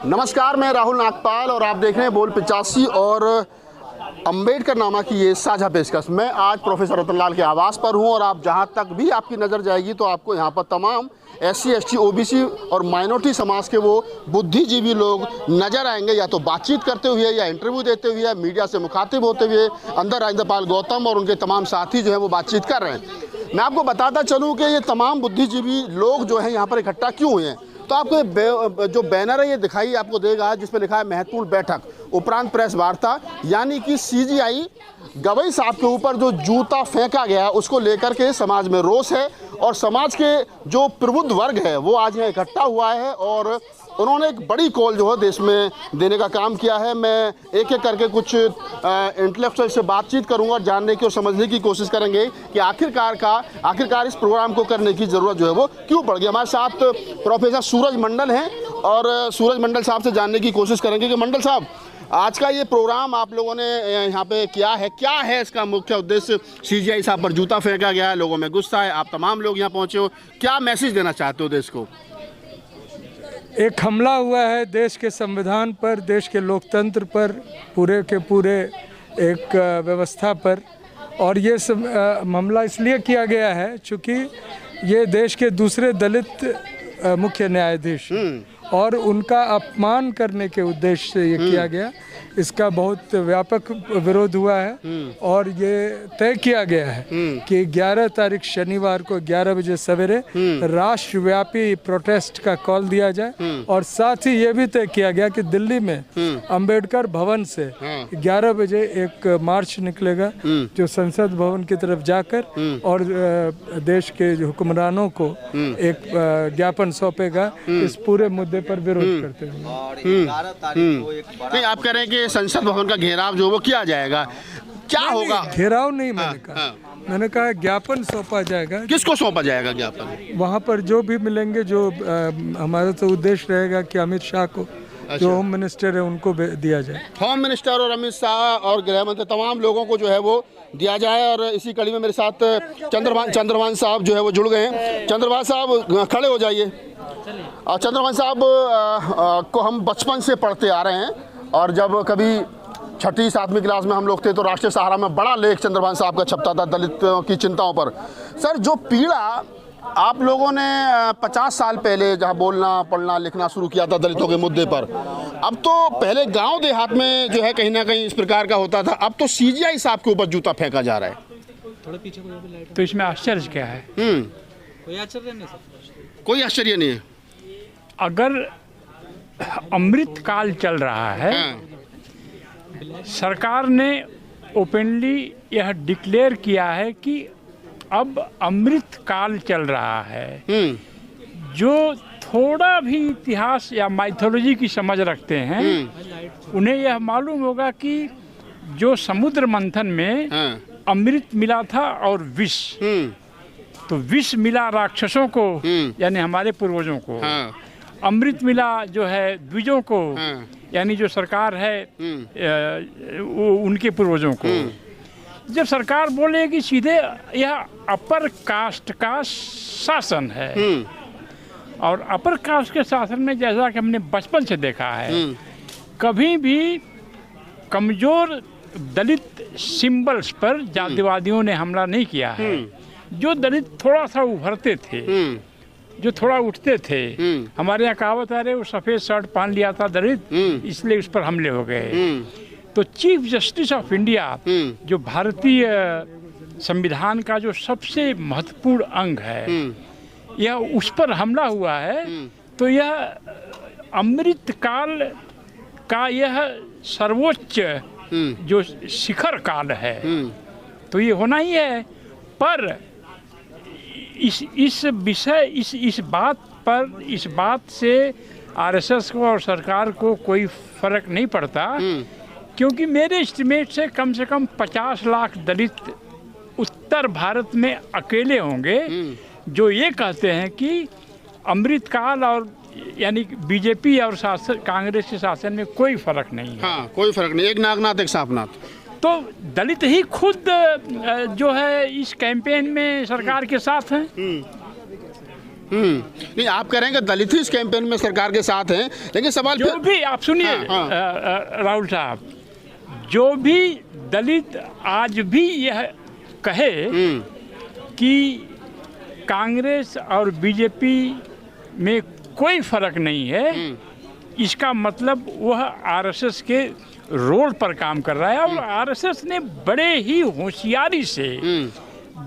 नमस्कार, मैं राहुल नागपाल और आप देख रहे हैं बोल 85 और अंबेडकर नामा की ये साझा पेशकश। मैं आज प्रोफेसर रतनलाल के आवास पर हूं और आप जहां तक भी आपकी नज़र जाएगी तो आपको यहां पर तमाम SC, ST, OBC और माइनॉरिटी समाज के वो बुद्धिजीवी लोग नज़र आएंगे, या तो बातचीत करते हुए या इंटरव्यू देते हुए या मीडिया से मुखातिब होते हुए। अंदर राजेंद्रपाल गौतम और उनके तमाम साथी जो है वो बातचीत कर रहे हैं। मैं आपको बताता चलूँ कि ये तमाम बुद्धिजीवी लोग जो हैं यहाँ पर इकट्ठा क्यों हुए हैं। तो आपको जो बैनर है ये दिखाई आपको देगा, जिस पर लिखा है महत्वपूर्ण बैठक उपरांत प्रेस वार्ता, यानी कि CGI गवई साहब के ऊपर जो जूता फेंका गया उसको लेकर के समाज में रोष है और समाज के जो प्रबुद्ध वर्ग है वो आज यहाँ इकट्ठा हुआ है और उन्होंने एक बड़ी कॉल जो है देश में देने का काम किया है। मैं एक एक करके कुछ इंटेलेक्चुअल से बातचीत करूंगा और जानने की और समझने की कोशिश करेंगे कि आखिरकार इस प्रोग्राम को करने की ज़रूरत जो है वो क्यों पड़ गई। हमारे साथ प्रोफेसर सूरज मंडल हैं और सूरज मंडल साहब से जानने की कोशिश करेंगे कि मंडल साहब, आज का ये प्रोग्राम आप लोगों ने यहाँ पे किया है, क्या है इसका मुख्य उद्देश्य? CGI साहब पर जूता फेंका गया है, लोगों में गुस्सा है, आप तमाम लोग यहाँ पहुँचे हो, क्या मैसेज देना चाहते हो देश को? एक हमला हुआ है देश के संविधान पर, देश के लोकतंत्र पर, पूरे के पूरे एक व्यवस्था पर। और ये हमला इसलिए किया गया है चूँकि ये देश के दूसरे दलित मुख्य न्यायाधीश और उनका अपमान करने के उद्देश्य से ये किया गया। इसका बहुत व्यापक विरोध हुआ है और ये तय किया गया है कि 11 तारीख शनिवार को 11 बजे सवेरे राष्ट्रव्यापी प्रोटेस्ट का कॉल दिया जाए। और साथ ही ये भी तय किया गया कि दिल्ली में अंबेडकर भवन से 11 बजे एक मार्च निकलेगा जो संसद भवन की तरफ जाकर और देश के हुक्मरानों को एक ज्ञापन सौंपेगा इस पूरे मुद्दे पर विरोध करते हुए। नहीं, आप कह रहे हैं कि संसद भवन का घेराव जो वो किया जाएगा, क्या होगा? घेराव नहीं, मैंने कहा मैंने कहा ज्ञापन सौंपा जाएगा। किसको सौंपा जाएगा ज्ञापन? वहाँ पर जो भी मिलेंगे, जो हमारा तो उद्देश्य रहेगा कि अमित शाह को जो होम मिनिस्टर है उनको दिया जाए। होम मिनिस्टर और अमित शाह और गृह मंत्री तमाम लोगों को जो है वो दिया जाए। और इसी कड़ी में मेरे साथ चंद्रभान साहब जो है वो जुड़ गए हैं। चंद्रभान साहब खड़े हो जाइए। और चंद्रभान साहब को हम बचपन से पढ़ते आ रहे हैं और जब कभी 6ठी 7वीं क्लास में हम लोग थे तो राष्ट्रीय सहारा में बड़ा लेख चंद्रभान साहब का छपता था दलितों की चिंताओं पर। सर, जो पीड़ा आप लोगों ने 50 साल पहले जहाँ बोलना पढ़ना लिखना शुरू किया था दलितों के मुद्दे पर, अब तो पहले गांव देहात में जो है कहीं ना कहीं इस प्रकार का होता था, अब तो CGI साहब के ऊपर जूता फेंका जा रहा है। थोड़ा पीछे तो इसमें आश्चर्य क्या है? कोई आश्चर्य नहीं है। अगर अमृत काल चल रहा है, सरकार ने ओपनली यह डिक्लेयर किया है कि अब अमृत काल चल रहा है। जो थोड़ा भी इतिहास या माइथोलॉजी की समझ रखते हैं उन्हें यह मालूम होगा कि जो समुद्र मंथन में अमृत मिला था और विष, तो विष मिला राक्षसों को यानी हमारे पूर्वजों को, अमृत मिला जो है द्विजों को यानी जो सरकार है उनके पूर्वजों को। जब सरकार बोले कि सीधे यह अपर कास्ट का शासन है और अपर कास्ट के शासन में जैसा कि हमने बचपन से देखा है, कभी भी कमजोर दलित सिंबल्स पर जातिवादियों ने हमला नहीं किया है। जो दलित थोड़ा सा उभरते थे, जो थोड़ा उठते थे, हमारे यहाँ कहावत है, वो सफ़ेद शर्ट पहन लिया था दलित इसलिए उस पर हमले हो गए। तो चीफ जस्टिस ऑफ इंडिया जो भारतीय संविधान का जो सबसे महत्वपूर्ण अंग है, यह उस पर हमला हुआ है। तो यह अमृत काल का यह सर्वोच्च जो शिखर काल है, तो ये होना ही है। पर इस विषय इस बात से RSS को और सरकार को कोई फर्क नहीं पड़ता, क्योंकि मेरे एस्टिमेट से कम 50 लाख दलित उत्तर भारत में अकेले होंगे जो ये कहते हैं कि अमृतकाल और यानी बीजेपी और कांग्रेस के शासन में कोई फर्क नहीं है। हाँ, कोई फर्क नहीं, एक नागनाथ एक सांपनाथ। तो दलित ही खुद जो है इस कैंपेन में सरकार के साथ हैं। नहीं, आप कह रहे हैं कि दलित ही इस कैंपेन में सरकार के साथ हैं, लेकिन सवाल जो भी आप सुनिए राहुल साहब, जो भी दलित आज भी यह कहे कि कांग्रेस और बीजेपी में कोई फर्क नहीं है, इसका मतलब वह आरएसएस के रोल पर काम कर रहा है। और आरएसएस ने बड़े ही होशियारी से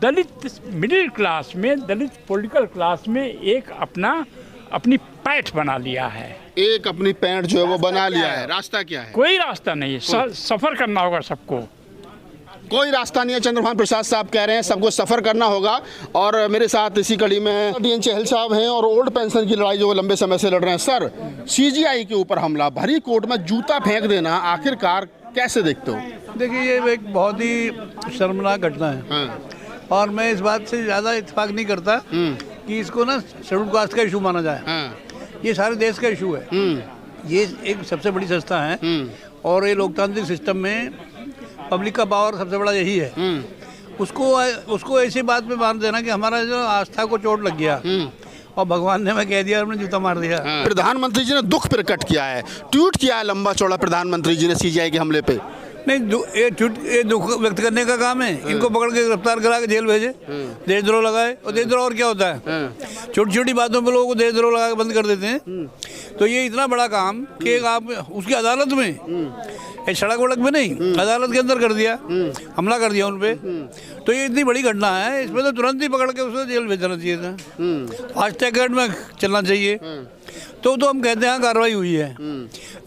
दलित मिडिल क्लास में, दलित पॉलिटिकल क्लास में एक अपनी पैठ बना लिया है। एक अपनी पैठ जो है वो बना लिया है। रास्ता क्या है? कोई रास्ता नहीं है, सफर करना होगा सबको। कोई रास्ता नहीं है। चंद्रभान प्रसाद साहब कह रहे हैं सबको सफर करना होगा। और मेरे साथ इसी कड़ी में DN चहल साहब हैं और ओल्ड पेंशन की लड़ाई जो वो लंबे समय से लड़ रहे हैं। सर, CGI के ऊपर हमला, भरी कोर्ट में जूता फेंक देना, आखिरकार कैसे देखते हो? देखिए, ये एक बहुत ही शर्मनाक घटना है। और मैं इस बात से ज़्यादा इत्तेफाक नहीं करता कि इसको ना शेड्यूल कास्ट का इशू माना जाए। ये सारे देश का इशू है। ये एक सबसे बड़ी संस्था है और ये लोकतांत्रिक सिस्टम में पब्लिक का पावर सबसे बड़ा यही है। उसको ऐसी बात में मान देना कि हमारा जो आस्था को चोट लग गया और भगवान ने मैं कह दिया, हमने जूता मार दिया। प्रधानमंत्री जी ने दुख प्रकट किया है, ट्वीट किया है लंबा चौड़ा प्रधानमंत्री जी ने CGI के हमले पे। नहीं, ये दुख व्यक्त करने का काम है। इनको पकड़ के गिरफ्तार करा के जेल भेजे, देशद्रोह लगाए। और देशद्रोह और क्या होता है? छोटी छोटी बातों पे लोगों को देशद्रोह लगा के बंद कर देते हैं। तो ये इतना बड़ा काम कि आप उसकी अदालत में, सड़क वड़क में नहीं, अदालत के अंदर कर दिया, हमला कर दिया उन पे। तो ये इतनी बड़ी घटना है, इसमें तो तुरंत ही पकड़ के उसे जेल भेजना चाहिए था, फास्ट ट्रैक में चलना चाहिए। तो हम कहते हैं कार्रवाई हुई है।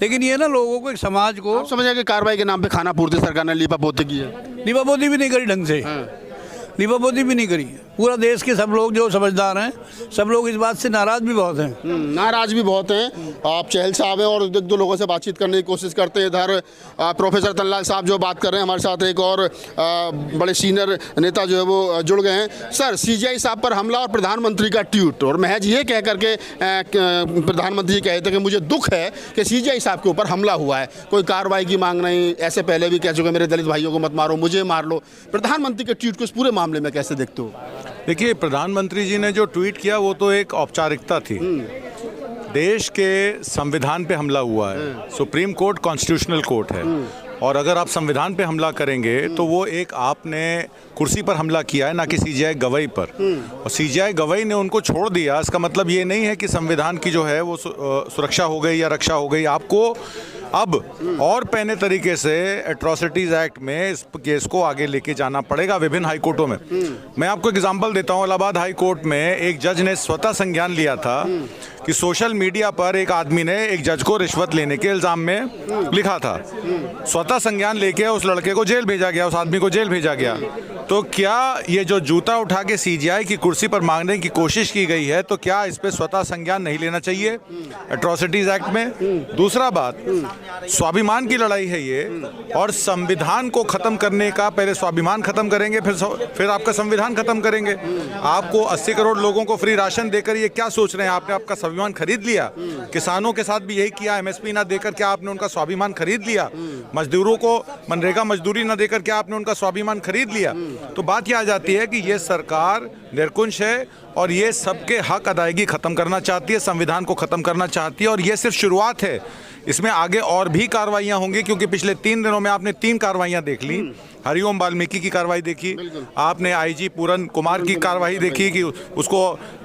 लेकिन ये ना लोगों को, एक समाज को, आप समझ कि कार्रवाई के नाम पे खाना पूर्ति सरकार ने लीपापोती की है। लीपापोती भी नहीं करी ढंग से, लीपापोती भी नहीं करी। पूरा देश के सब लोग जो समझदार हैं, सब लोग इस बात से नाराज भी बहुत हैं। नाराज भी बहुत हैं। आप चहल साहब हैं और एक दो लोगों से बातचीत करने की कोशिश करते हैं। इधर प्रोफेसर रतनलाल साहब जो बात कर रहे हैं, हमारे साथ एक और बड़े सीनियर नेता जो है वो जुड़ गए हैं। सर, CGI साहब पर हमला और प्रधानमंत्री का ट्वीट, और महज ये कह करके प्रधानमंत्री जी कहते हैं कि मुझे दुख है कि CGI साहब के ऊपर हमला हुआ है, कोई कार्रवाई की मांग नहीं। ऐसे पहले भी कह चुके मेरे दलित भाइयों को मत मारो, मुझे मार लो। प्रधानमंत्री के ट्वीट को इस पूरे मामले में कैसे देखते हो? देखिए, प्रधानमंत्री जी ने जो ट्वीट किया वो तो एक औपचारिकता थी। देश के संविधान पे हमला हुआ है। सुप्रीम कोर्ट कॉन्स्टिट्यूशनल कोर्ट है, और अगर आप संविधान पे हमला करेंगे तो वो एक आपने कुर्सी पर हमला किया है, ना कि CGI गवई पर। और CGI गवई ने उनको छोड़ दिया। इसका मतलब ये नहीं है कि संविधान की जो है वो सुरक्षा हो गई या रक्षा हो गई। आपको अब और पैने तरीके से एट्रोसिटीज़ एक्ट में इस केस को आगे लेके जाना पड़ेगा विभिन्न हाई कोर्टों में। मैं आपको एग्जांपल देता हूँ। इलाहाबाद हाई कोर्ट में एक जज ने स्वतः संज्ञान लिया था कि सोशल मीडिया पर एक आदमी ने एक जज को रिश्वत लेने के इल्ज़ाम में लिखा था। स्वतः संज्ञान लेके उस लड़के को जेल भेजा गया, उस आदमी को जेल भेजा गया। तो क्या ये जो जूता उठा के CGI की कुर्सी पर मांगने की कोशिश की गई है, तो क्या इस पे स्वतः संज्ञान नहीं लेना चाहिए एट्रोसिटीज एक्ट में? दूसरा बात, स्वाभिमान की लड़ाई है ये, और संविधान को खत्म करने का, पहले स्वाभिमान खत्म करेंगे फिर आपका संविधान खत्म करेंगे। आपको 80 करोड़ लोगों को फ्री राशन देकर ये क्या सोच रहे हैं? आपने आपका स्वाभिमान खरीद लिया। किसानों के साथ भी यही किया, MSP ना देकर क्या आपने उनका स्वाभिमान खरीद लिया? मजदूरों को मनरेगा मजदूरी ना देकर क्या आपने उनका स्वाभिमान खरीद लिया? तो बात यह आ जाती है कि ये सरकार निरकुंश है और ये सबके हक अदायगी खत्म करना चाहती है, संविधान को खत्म करना चाहती है। और ये सिर्फ शुरुआत है, इसमें आगे और भी कार्रवाइयां होंगी, क्योंकि पिछले 3 दिनों में आपने 3 कार्रवाइयां देख ली। हरिओम वाल्मीकि की कार्रवाई देखी, आपने IG पूरन कुमार की कार्रवाई देखी कि उसको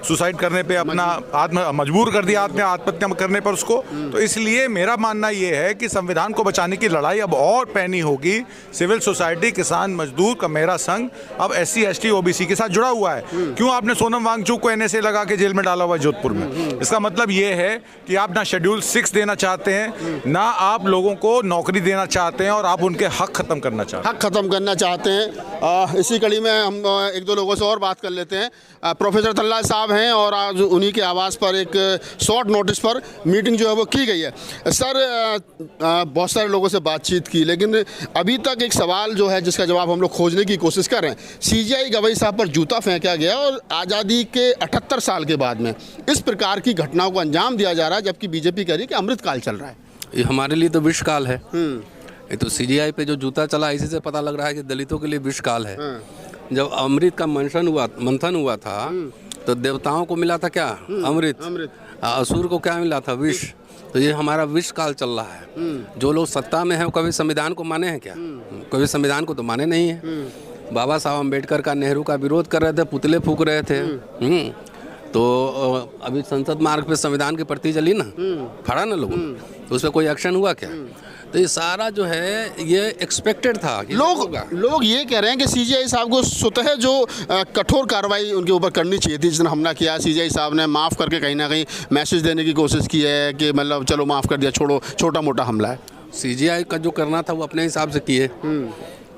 सुसाइड करने पे अपना मजबूर कर दिया, आत्महत्या करने पर उसको। तो इसलिए मेरा मानना ये है कि संविधान को बचाने की लड़ाई अब और पैनी होगी। सिविल सोसाइटी, किसान, मजदूर का मेरा संघ अब SC ST OBC के साथ जुड़ा हुआ है। क्यों आपने सोनम वांगचुक को NSA लगा के जेल में डाला हुआ है जोधपुर में? इसका मतलब ये है कि आप ना शेड्यूल 6 देना चाहते हैं, ना आप लोगों को नौकरी देना चाहते हैं, और आप उनके हक खत्म करना चाहते हैं। हक खत्म करना चाहते हैं। इसी कड़ी में हम 1-2 लोगों से और बात कर लेते हैं। प्रोफेसर रतनलाल साहब हैं और आज उन्हीं के आवास पर एक शॉर्ट नोटिस पर मीटिंग जो है वो की गई है। सर, बहुत सारे लोगों से बातचीत की, लेकिन अभी तक एक सवाल जो है जिसका जवाब हम लोग खोजने की कोशिश कर रहे हैं। CGI गवई साहब पर जूता फेंका गया और आज़ादी के 78 साल के बाद में इस प्रकार की घटनाओं को अंजाम दिया जा रहा है, जबकि बीजेपी कह रही है कि अमृतकाल चल रहा है। ये हमारे लिए तो विषकाल है। ये तो CGI पे जो जूता चला, इसी से पता लग रहा है कि दलितों के लिए विषकाल है। जब अमृत का मंथन हुआ था तो देवताओं को मिला था क्या? अमृत। असुर को क्या मिला था? विष। तो ये हमारा विष काल चल रहा है। जो लोग सत्ता में हैं कभी संविधान को माने हैं क्या? कभी संविधान को तो माने नहीं है। बाबा साहब अम्बेडकर का, नेहरू का विरोध कर रहे थे, पुतले फूक रहे थे। तो अभी संसद मार्ग पे संविधान की प्रति चली ना, फड़ा ना लोगों, तो उस पर कोई एक्शन हुआ क्या? तो ये सारा जो है ये एक्सपेक्टेड था कि लोग ये कह रहे हैं कि सीजीआई साहब को स्वतः जो कठोर कार्रवाई उनके ऊपर करनी चाहिए थी, जिसने हमला किया, सीजीआई साहब ने माफ़ करके कहीं ना कहीं मैसेज देने की कोशिश की है कि मतलब चलो माफ़ कर दिया, छोड़ो, छोटा मोटा हमला है। सीजीआई का जो करना था वो अपने हिसाब से किए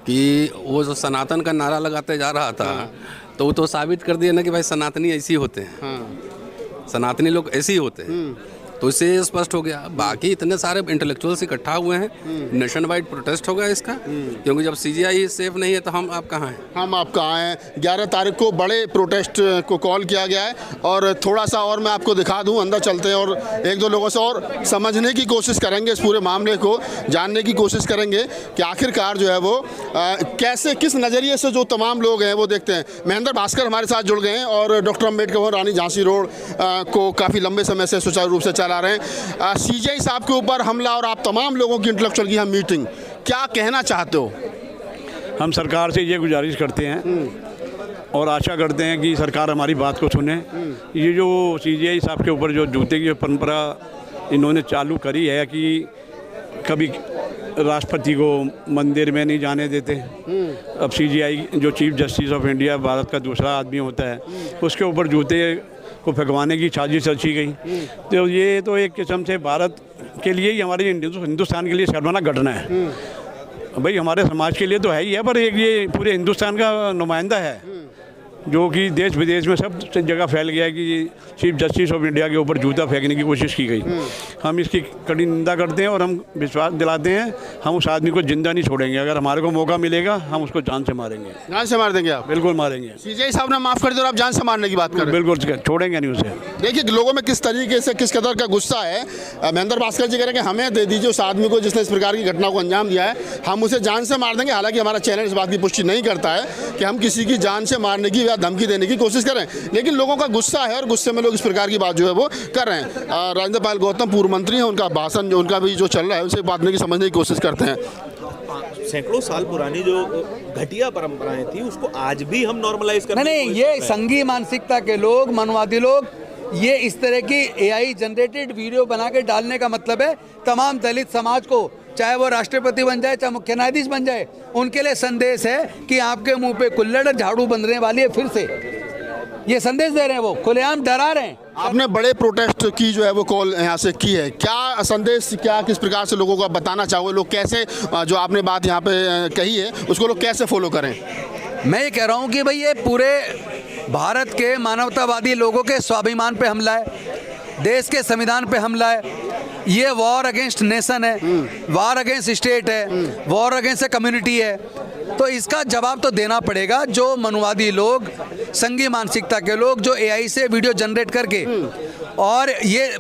कि वो जो सनातन का नारा लगाते जा रहा था, तो वो तो साबित कर दिया ना कि भाई सनातनी ऐसे ही होते हैं, सनातनी लोग ऐसे ही होते हैं। तो इससे ये स्पष्ट हो गया। बाकी इतने सारे इंटेलेक्चुअल्स इकट्ठा हुए हैं, नेशन वाइड प्रोटेस्ट होगा इसका, क्योंकि जब सीजीआई सेफ नहीं है तो हम आप कहाँ हैं? हम आप कहाँ हैं? 11 तारीख को बड़े प्रोटेस्ट को कॉल किया गया है। और थोड़ा सा और मैं आपको दिखा दूं, अंदर चलते हैं और एक दो लोगों से और समझने की कोशिश करेंगे, इस पूरे मामले को जानने की कोशिश करेंगे कि आखिरकार जो है वो कैसे, किस नज़रिए से जो तमाम लोग हैं वो देखते हैं। महेंद्र भास्कर हमारे साथ जुड़ गए हैं और डॉक्टर अम्बेडकर भवन, रानी झांसी रोड को काफ़ी लंबे समय से सुचारू रूप से चला रहे हैं। सीजीआई साहब के ऊपर हमला और आप तमाम लोगों की इंटेलेक्चुअल की हम मीटिंग, क्या कहना चाहते हो? हम सरकार से ये गुजारिश करते हैं और आशा करते हैं कि सरकार हमारी बात को सुने। ये जो सीजीआई साहब के ऊपर जो जूते की परंपरा इन्होंने चालू करी है कि कभी राष्ट्रपति को मंदिर में नहीं जाने देते, अब सीजीआई जो chief justice of India Bharat का दूसरा आदमी होता है, उसके ऊपर जूते को फेंकवाने की साजिश रची गई। तो ये तो एक किस्म से भारत के लिए ही, हमारे हिंदुस्तान के लिए शर्मनाक घटना है। भाई हमारे समाज के लिए तो है ही है, पर एक ये पूरे हिंदुस्तान का नुमाइंदा है जो कि देश विदेश में सब जगह फैल गया है कि चीफ जस्टिस ऑफ इंडिया के ऊपर जूता फेंकने की कोशिश की गई। हम इसकी कड़ी निंदा करते हैं और हम विश्वास दिलाते हैं हम उस आदमी को जिंदा नहीं छोड़ेंगे। अगर हमारे को मौका मिलेगा हम उसको जान से मारेंगे। जान से मार देंगे आप? बिल्कुल मारेंगे। सीजीआई साहब ने माफ़ कर दिया और आप जान से मारने की बात कर रहे हैं? बिल्कुल छोड़ेंगे नहीं उसे। देखिए लोगों में किस तरीके से, किस कदर का गुस्सा है। महेंद्र भास्कर जी कह रहे हैं कि हमें दे दीजिए उस आदमी को जिसने इस प्रकार की घटना को अंजाम दिया है, हम उसे जान से मार देंगे। हालांकि हमारा चैनल इस बात की पुष्टि नहीं करता है कि हम किसी की जान से मारने की या धमकी देने की कोशिश करें, लेकिन लोगों का गुस्सा है और गुस्से में लोग इस प्रकार की बात जो है वो कर रहे हैं। राजेंद्र पाल गौतम पूर्व मंत्री हैं, उनका भाषण जो उनका भी जो चल रहा है उसे बात की समझने की कोशिश करते हैं। सैकड़ों साल पुरानी जो घटिया परंपराएं थी उसको आज भी हम नॉर्मलाइज कर रहे हैं। नहीं, ये संघी मानसिकता के लोग, मनवादी लोग, ये इस तरह की एआई जनरेटेड वीडियो बना के डालने का मतलब है तमाम दलित समाज को, चाहे वो राष्ट्रपति बन जाए चाहे मुख्य न्यायाधीश बन जाए, उनके लिए संदेश है कि आपके मुंह पे कुल्हड़ झाड़ू बनने वाली है। फिर से ये संदेश दे रहे हैं, वो खुलेआम डरा रहे हैं। आपने बड़े प्रोटेस्ट की जो है वो कॉल यहाँ से की है, क्या संदेश, क्या किस प्रकार से लोगों को बताना चाहोगे? लोग कैसे, जो आपने बात यहाँ पे कही है उसको लोग कैसे फॉलो करें? मैं ये कह रहा हूँ कि भाई ये पूरे भारत के मानवतावादी लोगों के स्वाभिमान पे हमला है, देश के संविधान पे हमला है। ये वॉर अगेंस्ट नेशन है, वॉर अगेंस्ट स्टेट है, वॉर अगेंस्ट कम्युनिटी है। तो इसका जवाब तो देना पड़ेगा। जो मनुवादी लोग, संघी मानसिकता के लोग जो एआई से वीडियो जनरेट करके और ये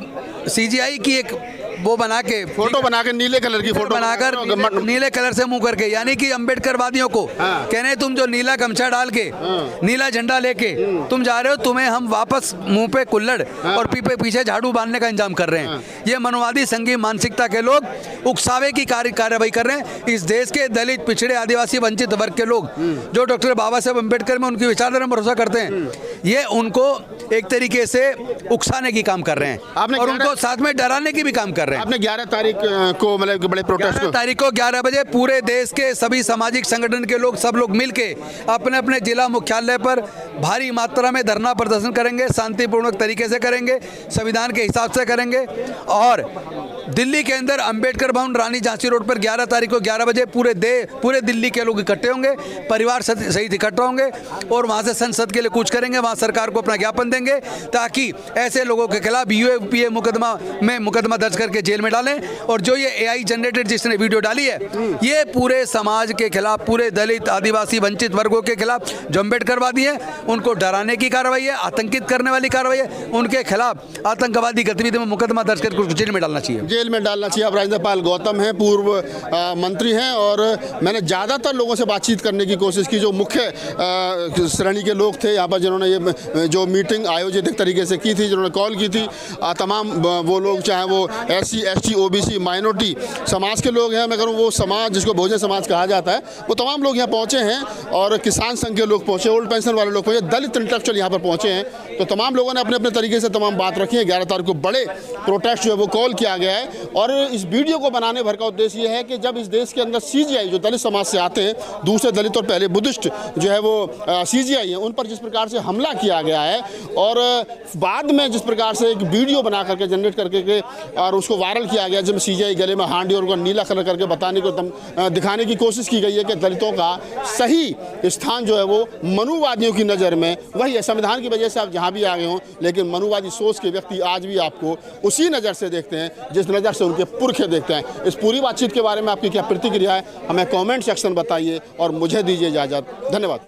सीजीआई की एक वो बना के फोटो बना के, नीले कलर की फोटो बनाकर, नीले कलर से मुंह करके, यानी कि अम्बेडकरवादियों को कह रहे तुम जो नीला गमछा डाल के, नीला झंडा लेके तुम जा रहे हो, तुम्हें हम वापस मुंह पे कुल्हड़ और पीछे झाड़ू बांधने का इंतजाम कर रहे हैं। ये मनवादी संघी मानसिकता के लोग उकसावे की कार्रवाई कर रहे हैं। इस देश के दलित, पिछड़े, आदिवासी, वंचित वर्ग के लोग जो डॉक्टर बाबा साहब अम्बेडकर में उनकी विचारधारा में भरोसा करते हैं, ये उनको एक तरीके से उकसाने की काम कर रहे हैं और उनको साथ में डराने की भी काम कर रहे हैं। आपने 11 तारीख को मतलब बड़े प्रोटेस्ट, 11 तारीख को 11 बजे पूरे देश के सभी सामाजिक संगठन के लोग, सब लोग मिलके अपने अपने जिला मुख्यालय पर भारी मात्रा में धरना प्रदर्शन करेंगे, शांतिपूर्वक तरीके से करेंगे, संविधान के हिसाब से करेंगे। और दिल्ली के अंदर अम्बेडकर भवन, रानी झांसी रोड पर 11 तारीख को 11 बजे पूरे दिल्ली के लोग इकट्ठे होंगे, परिवार सहित इकट्ठा होंगे और वहाँ से संसद के लिए कूच करेंगे, वहाँ सरकार को अपना ज्ञापन देंगे ताकि ऐसे लोगों के खिलाफ यूएपीए मुकदमा दर्ज करके जेल में डालें। और जो ये एआई जनरेटेड जिसने वीडियो डाली है, ये पूरे समाज के खिलाफ, पूरे दलित, आदिवासी, वंचित वर्गों के खिलाफ जो अम्बेडकरवादी हैं उनको डराने की कार्रवाई है, आतंकित करने वाली कार्रवाई है। उनके खिलाफ आतंकवादी गतिविधि में मुकदमा दर्ज करके उसको जेल में डालना चाहिए। जेल में डालना चाहिए। अब राजेंद्र पाल गौतम हैं, पूर्व मंत्री हैं, और मैंने ज़्यादातर लोगों से बातचीत करने की कोशिश की जो मुख्य श्रेणी के लोग थे यहाँ पर, जिन्होंने ये जो मीटिंग आयोजित एक तरीके से की थी, जिन्होंने कॉल की थी। तमाम वो लोग, चाहे वो SC ST OBC माइनॉरिटी समाज के लोग हैं, मैं कहूँ वो समाज जिसको बहुजन समाज कहा जाता है, वो तमाम लोग यहाँ पहुँचे हैं, और किसान संघ के लोग पहुँचे, ओल्ड पेंशन वाले लोग पहुँचे, दलित इंटेलेक्चुअल यहाँ पर पहुँचे हैं। तो तमाम लोगों ने अपने अपने तरीके से तमाम बात रखी है। 11 तारीख को बड़े प्रोटेस्ट जो है वो कॉल किया गया है, और इस वीडियो को बनाने भर का उद्देश्य ये है कि जब इस देश के अंदर CGI जो दलित समाज से आते हैं, दूसरे दलित और पहले बुद्धिस्ट जो है वो CGI हैं, उन पर जिस प्रकार से हमला किया गया है, और बाद में जिस प्रकार से एक वीडियो बना करके जनरेट करके और उसको वायरल किया गया, जिसमें CGI गले में हांडी और उनको नीला कलर करके बताने को दिखाने की कोशिश की गई है कि दलितों का सही स्थान जो है वो मनुवादियों की नज़र में वही है। संविधान की वजह से आप जहाँ भी आगे हों, लेकिन मनुवादी सोच के व्यक्ति आज भी आपको उसी नज़र से देखते हैं जिस नज़र से उनके पुरखे देखते हैं। इस पूरी बातचीत के बारे में आपकी क्या प्रतिक्रिया है, हमें कमेंट सेक्शन बताइए और मुझे दीजिए इजाज़त। धन्यवाद।